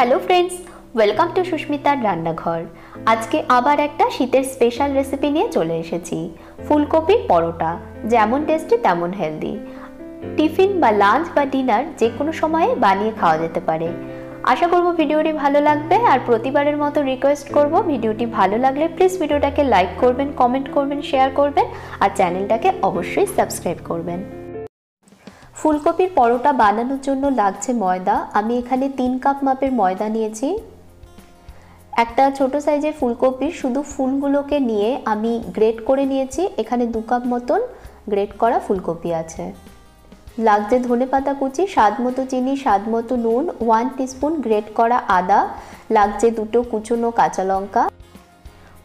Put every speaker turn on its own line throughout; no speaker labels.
Hello friends, welcome to সুস্মিতার রান্নাঘর। আজকে আবার একটা শীতের স্পেশাল রেসিপি নিয়ে চলে এসেছি, ফুলকপির পরোটা। যেমন টেস্টি তেমন হেলদি। টিফিন বা লাঞ্চ বা ডিনার যে কোনো সময়ে বানিয়ে খাওয়া যেতে পারে। আশা করব ভিডিওটি ভালো লাগবে, আর প্রতিবারের মতো রিকোয়েস্ট করব ভিডিওটি ভালো লাগলে প্লিজ ভিডিওটাকে লাইক করবেন, কমেন্ট করবেন, শেয়ার করবেন, আর চ্যানেলটাকে অবশ্যই সাবস্ক্রাইব করবেন। ফুলকপির পরোটা বানানোর জন্য লাগছে ময়দা। আমি এখানে 3 কাপ মাপের ময়দা নিয়েছি। একটা ছোট সাইজের ফুলকপির শুধু ফুলগুলোকে নিয়ে আমি গ্রেট করে নিয়েছি। এখানে 2 কাপ মতন গ্রেট করা ফুলকপি আছে। লাগছে ধনেপাতা কুচি, স্বাদ মতো চিনি, স্বাদ মতো নুন, 1 টিস্পুন গ্রেট করা আদা, লাগছে 2 কুচনো কাঁচা লঙ্কা,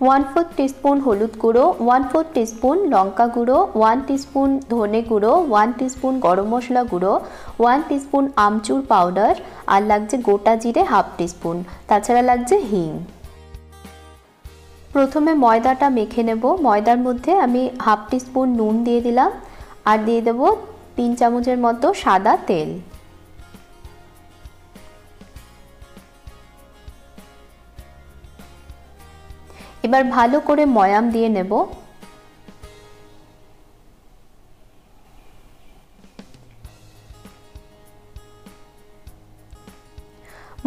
1/4 টিস্পুন হলুদ গুঁড়ো, 1/4 টিস্পুন লঙ্কা গুঁড়ো, 1 টিস্পুন ধনে গুঁড়ো, 1 টিস্পুন গরম মশলা গুঁড়ো, 1 টিস্পুন আমচুর পাউডার, আর লাগছে গোটা জিরে 1/2 টিস্পুন। তাছাড়া লাগছে হিং। প্রথমে ময়দাটা মেখে নেব। ময়দার মধ্যে আমি 1/2 টিস্পুন নুন দিয়ে দিলাম, আর দিয়ে দেব 3 চামচের মতো সাদা তেল। এবার ভালো করে ময়াম দিয়ে নেব।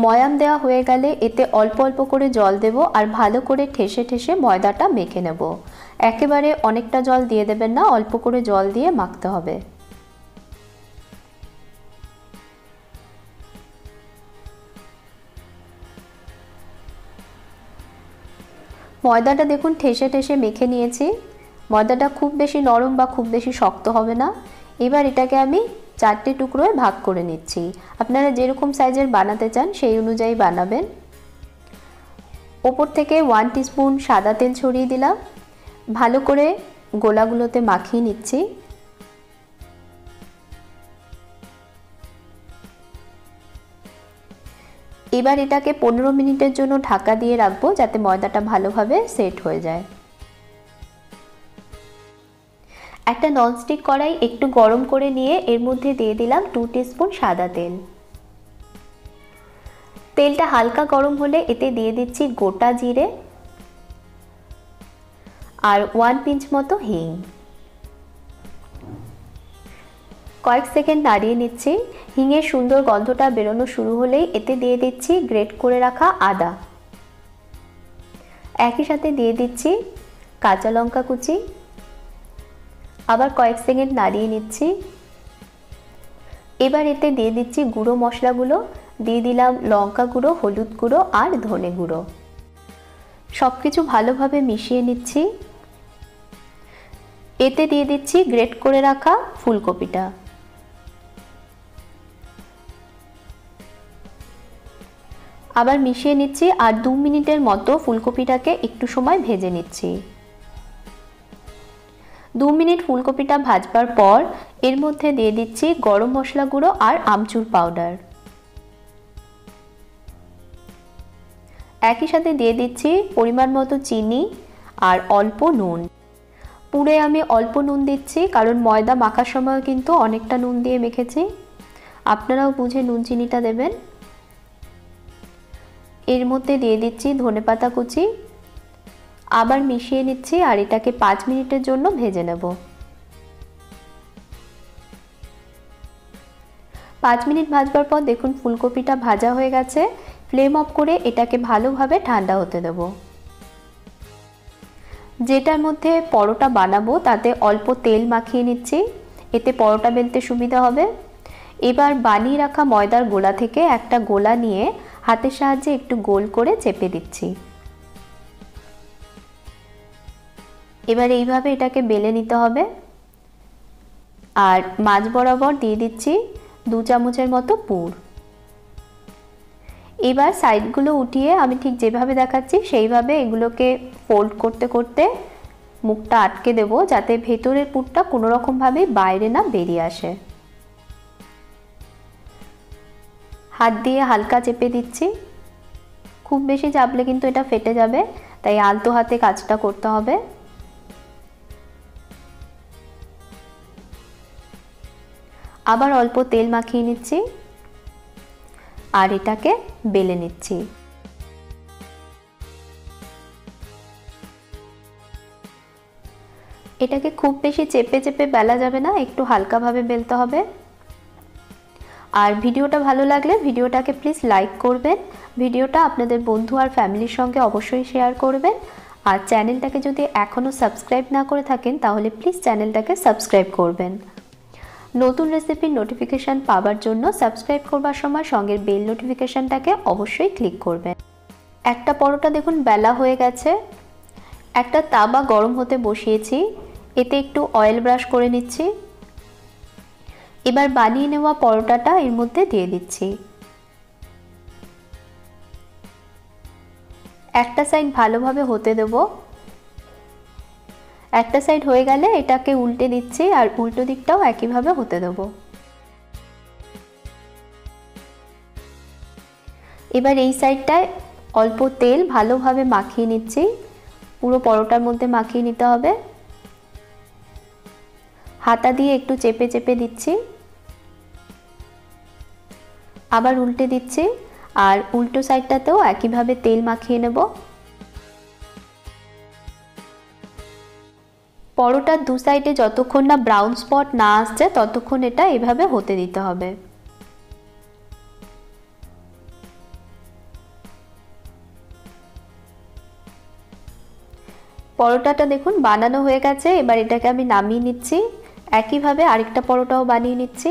ময়াম দেওয়া হয়ে গেলে এতে অল্প অল্প করে জল দেব, আর ভালো করে ঠেসে ঠেসে ময়দাটা মেখে নেব। একেবারে অনেকটা জল দিয়ে দেবেন না, অল্প করে জল দিয়ে মাখতে হবে। ময়দাটা দেখুন ঠেসে ঠেসে মেখে নিয়েছি। ময়দাটা খুব বেশি নরম বা খুব বেশি শক্ত হবে না। এবার এটাকে আমি 4টে টুকরোয় ভাগ করে নিচ্ছি। আপনারা যেরকম সাইজের বানাতে চান সেই অনুযায়ী বানাবেন। ওপর থেকে 1 টিস্পুন সাদা তেল ছড়িয়ে দিলাম। ভালো করে গোলাগুলোতে মাখিয়ে নিচ্ছি। এবার এটাকে 15 মিনিটের জন্য ঢাকা দিয়ে রাখবো, যাতে ময়দাটা ভালোভাবে সেট হয়ে যায়। একটা ননস্টিক কড়াই একটু গরম করে নিয়ে এর মধ্যে দিয়ে দিলাম 2 টিস্পুন সাদা তেল। তেলটা হালকা গরম হলে এতে দিয়ে দিচ্ছি গোটা জিরে আর 1 পিঞ্চ মতো হিং। কয়েক সেকেন্ড নাড়িয়ে নিচ্ছি। হিঙের সুন্দর গন্ধটা বেরোনো শুরু হলেই এতে দিয়ে দিচ্ছি গ্রেট করে রাখা আদা। একই সাথে দিয়ে দিচ্ছি কাঁচা লঙ্কা কুচি। আবার কয়েক সেকেন্ড নাড়িয়ে নিচ্ছি। এবার এতে দিয়ে দিচ্ছি গুঁড়ো মশলাগুলো। দিয়ে দিলাম লঙ্কা গুঁড়ো, হলুদ গুঁড়ো আর ধনে গুঁড়ো। সব কিছু ভালোভাবে মিশিয়ে নিচ্ছি। এতে দিয়ে দিচ্ছি গ্রেট করে রাখা ফুলকপিটা। আবার মিশিয়ে নিচ্ছি, আর 2 মিনিটের মতো ফুলকপিটাকে একটু সময় ভেজে নিচ্ছি। 2 মিনিট ফুলকপিটা ভাজবার পর এর মধ্যে দিয়ে দিচ্ছি গরম মশলা গুঁড়ো আর আমচুর পাউডার। একই সাথে দিয়ে দিচ্ছি পরিমাণ মতো চিনি আর অল্প নুন। পুরে আমি অল্প নুন দিচ্ছি, কারণ ময়দা মাখার সময় কিন্তু অনেকটা নুন দিয়ে মেখেছি। আপনারাও বুঝে নুন চিনিটা দেবেন। এর মধ্যে দিয়ে দিচ্ছি ধনেপাতা কুচি। আবার মিশিয়ে নিচ্ছি, আর এটাকে 5 মিনিটের জন্য ভেজে নেব। 5 মিনিট ভাজবার পর দেখুন ফুলকপিটা ভাজা হয়ে গেছে। ফ্লেম অফ করে এটাকে ভালোভাবে ঠান্ডা হতে দেব। যেটার মধ্যে পরোটা বানাবো তাতে অল্প তেল মাখিয়ে নিচ্ছি, এতে পরোটা বেলতে সুবিধা হবে। এবার বানিয়ে রাখা ময়দার গোলা থেকে একটা গোলা নিয়ে হাতের সাহায্যে একটু গোল করে চেপে দিচ্ছি। এবার এইভাবে এটাকে বেলে নিতে হবে। আর মাঝ বরাবর দিয়ে দিচ্ছি 2 চামচের মতো পুর। এবার সাইডগুলো উঠিয়ে আমি ঠিক যেভাবে দেখাচ্ছি সেইভাবে এগুলোকে ফোল্ড করতে করতে মুখটা আটকে দেব, যাতে ভেতরের পুরটা কোনো রকমভাবে বাইরে না বেরিয়ে আসে। হাত দিয়ে হালকা চেপে দিচ্ছি। খুব বেশি চাপলে কিন্তু এটা ফেটে যাবে, তাই আলতো হাতে কাজটা করতে হবে। আবার অল্প তেল মাখিয়ে নিচ্ছি। আর এটাকে বেলে নিচ্ছি। এটাকে খুব বেশি চেপে চেপে বেলা যাবে না, একটু হালকাভাবে বেলতে হবে। আর ভিডিওটা ভালো লাগলে ভিডিওটাকে প্লিজ লাইক করবেন, ভিডিওটা আপনাদের বন্ধু আর ফ্যামিলির সঙ্গে অবশ্যই শেয়ার করবেন। আর চ্যানেলটাকে যদি এখনও সাবস্ক্রাইব না করে থাকেন তাহলে প্লিজ চ্যানেলটাকে সাবস্ক্রাইব করবেন। নতুন রেসিপির নোটিফিকেশান পাওয়ার জন্য সাবস্ক্রাইব করবার সময় সঙ্গের বেল নোটিফিকেশানটাকে অবশ্যই ক্লিক করবেন। একটা পরোটা দেখুন বেলা হয়ে গেছে। একটা তাওয়া গরম হতে বসিয়েছি, এতে একটু অয়েল ব্রাশ করে নিচ্ছি। এবার বানিয়ে নেওয়া পরোটাটা এর মধ্যে দিয়ে দিচ্ছি। একটা সাইড ভালোভাবে হতে দেব। একটা সাইড হয়ে গেলে এটাকে উল্টে দিচ্ছি আর উল্টো দিকটাও একইভাবে হতে দেব। এবার এই সাইডটায় অল্প তেল ভালোভাবে মাখিয়ে নিচ্ছি, পুরো পরোটার মধ্যে মাখিয়ে নিতে হবে। হাতা দিয়ে একটু চেপে চেপে দিচ্ছি, আবার উল্টে দিচ্ছি আর উল্টো সাইডটাতেও একইভাবে তেল মাখিয়ে নেব। পরোটার দু সাইডে যতক্ষণ না ব্রাউন স্পট না আসছে ততক্ষণ এটা এভাবে হতে দিতে হবে। পরোটাটা দেখুন বানানো হয়ে গেছে, এবার এটাকে আমি নামিয়ে নিচ্ছি। একইভাবে আরেকটা পরোটাও বানিয়ে নিচ্ছি।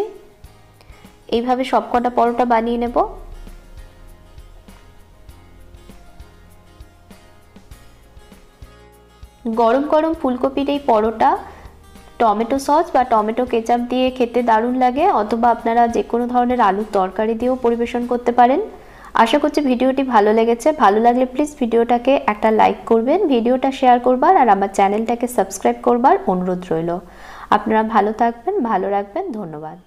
এইভাবে সবকটা পরোটা বানিয়ে নেব। গরম গরম ফুলকপির এই পরোটা টমেটো সস বা টমেটো কেচাপ দিয়ে খেতে দারুণ লাগে, অথবা আপনারা যে কোনো ধরনের আলুর তরকারি দিয়েও পরিবেশন করতে পারেন। আশা করছি ভিডিওটি ভালো লেগেছে। ভালো লাগলে প্লিজ ভিডিওটাকে একটা লাইক করবেন, ভিডিওটা শেয়ার করবার আর আমার চ্যানেলটাকে সাবস্ক্রাইব করবার অনুরোধ রইল। আপনারা ভালো থাকবেন, ভালো রাখবেন। ধন্যবাদ।